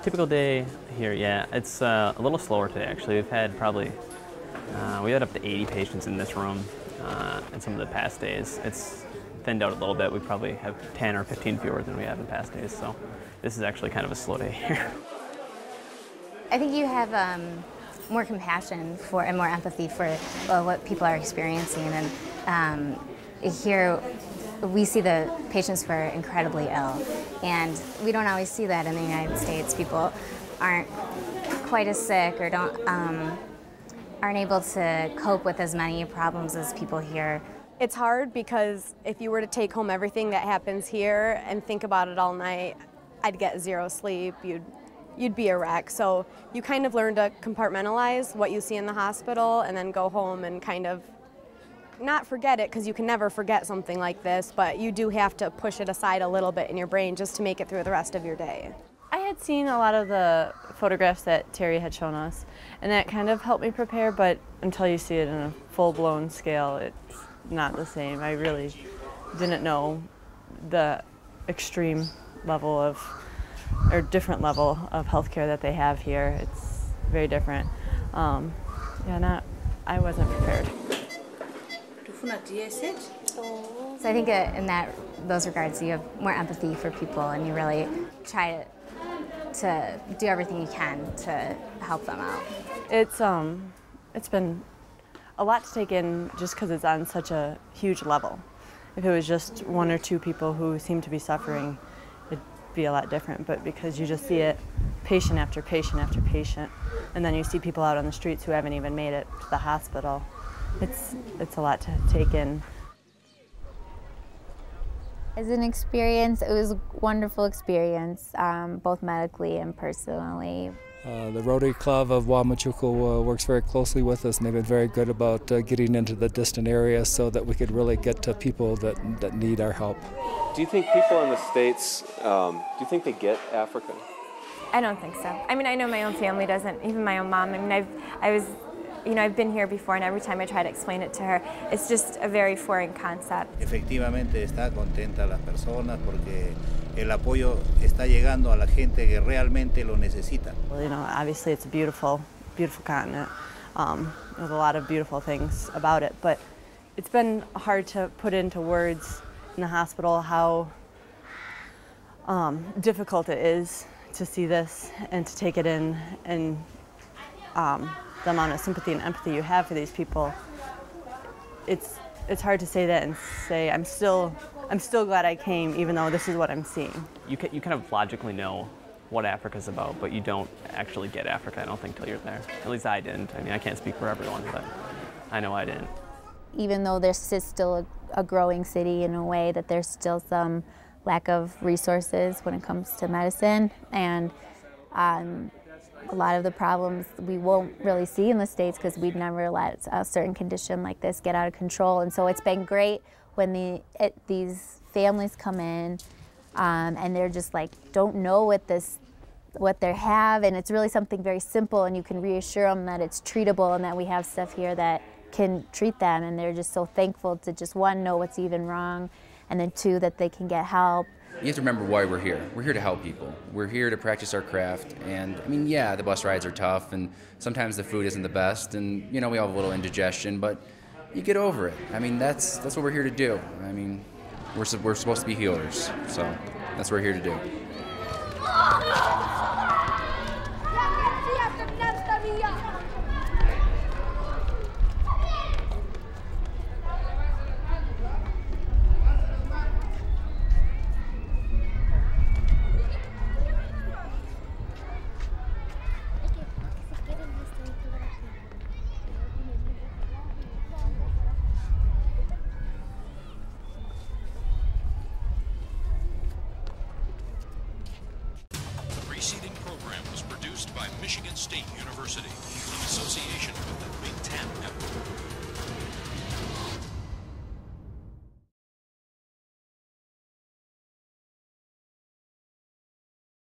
Typical day here, yeah. It's a little slower today, actually. We've had probably, we had up to 80 patients in this room in some of the past days. It's thinned out a little bit. We probably have 10 or 15 fewer than we have in past days, so this is actually kind of a slow day here. I think you have more compassion for and more empathy for what people are experiencing. And here we see the patients who are incredibly ill, and we don't always see that in the United States. People aren't quite as sick or aren't able to cope with as many problems as people here. It's hard because if you were to take home everything that happens here and think about it all night, I'd get zero sleep. You'd be a wreck. So you kind of learn to compartmentalize what you see in the hospital and then go home and kind of not forget it, because you can never forget something like this, but you do have to push it aside a little bit in your brain just to make it through the rest of your day. I had seen a lot of the photographs that Terry had shown us, and that kind of helped me prepare, but until you see it in a full-blown scale, it's not the same. I really didn't know the extreme level of, or different level of healthcare that they have here. It's very different. I wasn't prepared. So I think in those regards, you have more empathy for people, and you really try to do everything you can to help them out. It's been a lot to take in just because it's on such a huge level. If it was just one or two people who seem to be suffering, it'd be a lot different. But because you just see it patient after patient after patient, and then you see people out on the streets who haven't even made it to the hospital, it's a lot to take in. As an experience, it was a wonderful experience, both medically and personally. The Rotary Club of Huamachuco works very closely with us, and they've been very good about getting into the distant areas so that we could really get to people that need our help. Do you think people in the States, do you think they get Africa? I don't think so. I mean, I know my own family doesn't, even my own mom. I mean, I've been here before, and every time I try to explain it to her, it's just a very foreign concept. Efectivamente está contenta las personas porque el apoyo está llegando a la gente que realmente lo necesita. Well, obviously it's a beautiful, beautiful continent. There's a lot of beautiful things about it, but it's been hard to put into words in the hospital how difficult it is to see this and to take it in, and the amount of sympathy and empathy you have for these people. It's hard to say that and say I'm still glad I came, even though this is what I'm seeing. You kind of logically know what Africa's about, but you don't actually get Africa, I don't think, till you're there. At least I didn't. I mean, I can't speak for everyone, but I know I didn't. Even though this is still a growing city in a way, that there's still some lack of resources when it comes to medicine, and a lot of the problems we won't really see in the States because we'd never let a certain condition like this get out of control. And so it's been great when these families come in and they're just like, don't know what they have, and it's really something very simple, and you can reassure them that it's treatable and that we have stuff here that can treat them, and they're just so thankful to just, one, know what's even wrong, and then two, that they can get help. You have to remember why we're here. We're here to help people. We're here to practice our craft, and I mean, yeah, the bus rides are tough, and sometimes the food isn't the best, and we all have a little indigestion, but you get over it. I mean, that's what we're here to do. I mean, we're supposed to be healers, so that's what we're here to do. Preceding program was produced by Michigan State University in association with the Big Ten Network.